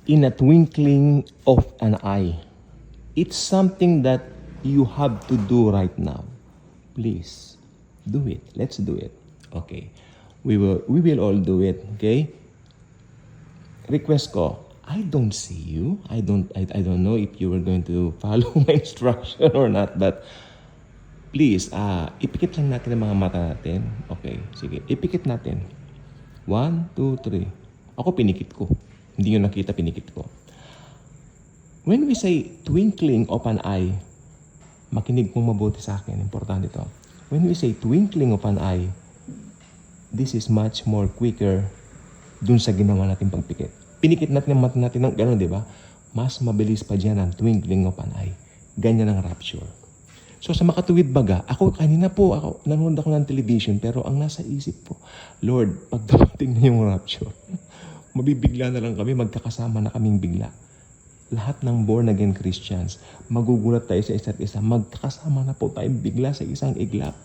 in a twinkling of an eye. It's something that you have to do right now. Please, do it. Let's do it. Okay. We will all do it. Okay? Request ko, I don't see you. I don't know if you were going to follow my instruction or not, but please, ipikit lang natin ang mga mata natin. Okay, sige. Ipikit natin. 1, 2, 3. Ako pinikit ko. Hindi nyo nakita, pinikit ko. When we say twinkling of an eye, makinig pong mabuti sa akin. Importante ito. When we say twinkling of an eye, this is much more quicker dun sa ginawa natin pagpikit. Pinikit natin ang mata natin ng gano'n, di ba? Mas mabilis pa dyan ang twinkling of an eye. Ganyan ang rapture. So sa makatuwid baga, nanonood ako ng television, pero ang nasa isip ko, Lord, pag dumating na yung rapture, mabibigla na lang kami, magkakasama na kaming bigla. Lahat ng born-again Christians, magugulat tayo sa isa't isa, magkakasama na po tayong bigla sa isang iglap.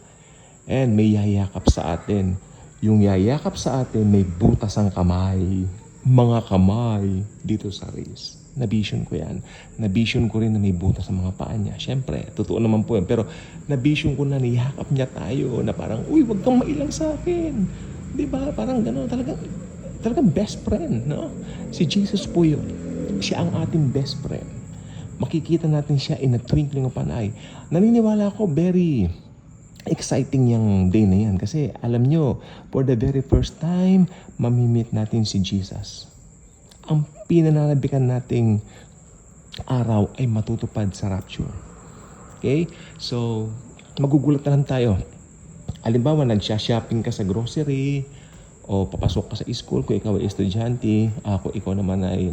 And may yayakap sa atin. Yung yayakap sa atin, may butas ang kamay. Mga kamay dito sa wrist. Na-vision ko yan. Na-vision ko rin na may butas sa mga paa niya. Siyempre, totoo naman po yan. Pero na-vision ko na niyakap niya tayo na parang, uy, wag kang mailang sa akin. Di ba? Parang gano'n. Talagang best friend, no? Si Jesus po yun. Siya ang ating best friend. Makikita natin siya in a twinkling of an eye. Naniniwala ako, very exciting yung day na yan. Kasi alam nyo, for the very first time, mamimit natin si Jesus. Ang pinananabikan nating araw ay matutupad sa rapture. Okay? So, magugulat na lang tayo. Halimbawa, nagsha-shopping ka sa grocery o papasok ka sa school kung ikaw ay estudyante. Kung ikaw naman ay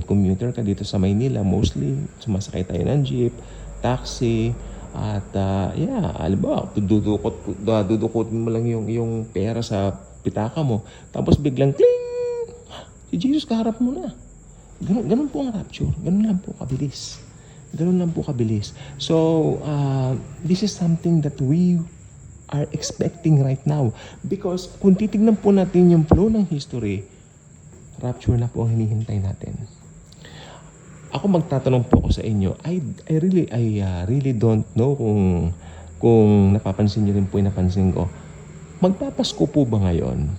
commuter ka dito sa Maynila, mostly sumasakay tayo ng jeep, taxi, at halimbawa, dudukotin mo lang yung pera sa pitaka mo. Tapos biglang, kling! Si Jesus kaharap mo na. Ganun po ang rapture. Ganun lang po kabilis. So, this is something that we are expecting right now. Because kung titignan po natin yung flow ng history, rapture na po ang hinihintay natin. Ako magtatanong po ako sa inyo, I really don't know kung napapansin niyo rin po yung napansin ko. Magpapasko po ba ngayon?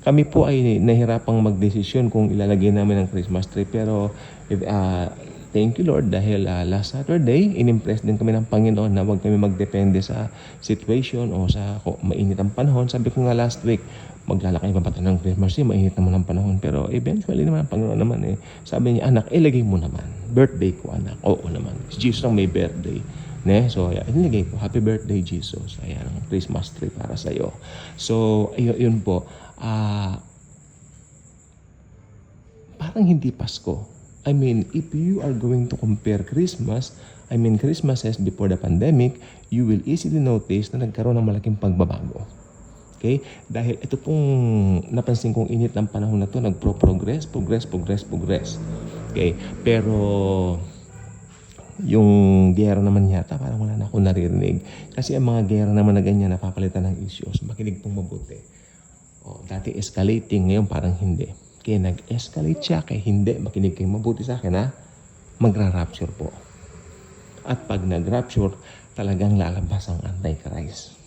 Kami po ay nahirapang magdesisyon kung ilalagay namin ang Christmas tree. Pero thank you Lord dahil last Saturday, inimpress din kami ng Panginoon na huwag kami magdepende sa situation o sa mainit ang panahon. Sabi ko nga last week, maglalakay pa ba tayo ng Christmas tree? Mainit naman ang panahon. Pero eventually naman, ang Panginoon naman sabi niya, anak, ilagay mo naman. Birthday ko, anak. Oo naman. Si Jesus ang may birthday. So, inilagay ko, happy birthday, Jesus. Ayan, ang Christmas tree para sa'yo. So, yun po. Parang hindi Pasko. I mean, if you are going to compare Christmases before the pandemic, you will easily notice na nagkaroon ng malaking pagbabago. Okay? Dahil ito pong napansin kong init ng panahon na to, progress. Okay? Pero yung gera naman yata, parang wala na akong naririnig. Kasi ang mga gera naman na ganyan, napapalitan ng issues. Makinig pong mabuti. Dati escalating, ngayon parang hindi. Kaya nag-escalate siya, kaya hindi. Makinig kayong mabuti sa akin, ha? Magra-rapture po. At pag nag-rapture, talagang lalabas ang Antichrist.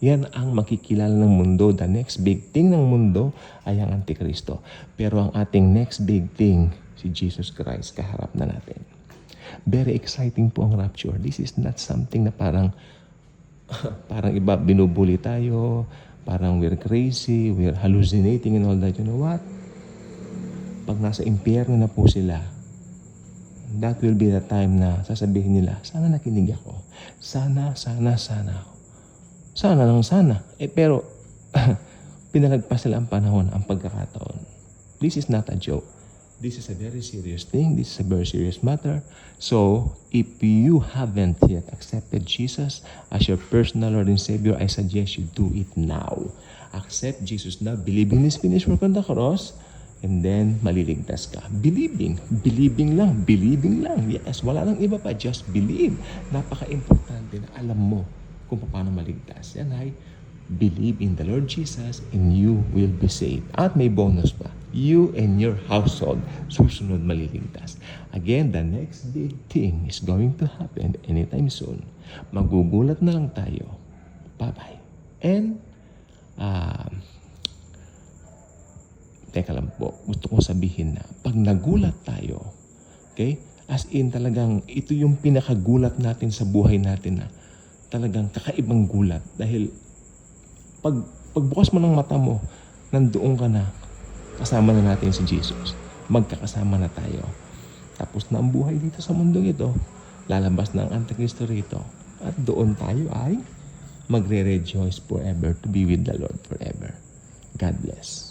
Yan ang makikilala ng mundo. The next big thing ng mundo ay ang Antikristo. Pero ang ating next big thing, si Jesus Christ, kaharap na natin. Very exciting po ang rapture. This is not something na parang iba binubuli tayo, parang we're crazy, we're hallucinating and all that. You know what? Pag nasa impyerno na po sila, that will be the time na sasabihin nila, sana nakinig ako. Sana. Pero pinalagpas nila ang panahon, ang pagkakataon. This is not a joke. This is a very serious thing. This is a very serious matter. So, if you haven't yet accepted Jesus as your personal Lord and Savior, I suggest you do it now. Accept Jesus now. Believe in His finished work on the cross. And then, maliligtas ka. Believing lang. Yes, wala nang iba pa. Just believe. Napaka-importante na alam mo kung paano maligtas. Yan ay believe in the Lord Jesus and you will be saved. At may bonus pa. You and your household susunod maliligtas. Again, the next big thing is going to happen anytime soon. Magugulat na lang tayo. Bye-bye. And, teka lang po, gusto kong sabihin na pag nagulat tayo, okay, as in talagang ito yung pinakagulat natin sa buhay natin na talagang kakaibang gulat dahil pagbukas mo ng mata mo, nandoon ka na, kasama na natin si Jesus. Magkakasama na tayo. Tapos na ang buhay dito sa mundong ito, lalabas na ang Antikristo rito. At doon tayo ay magre-rejoice forever to be with the Lord forever. God bless.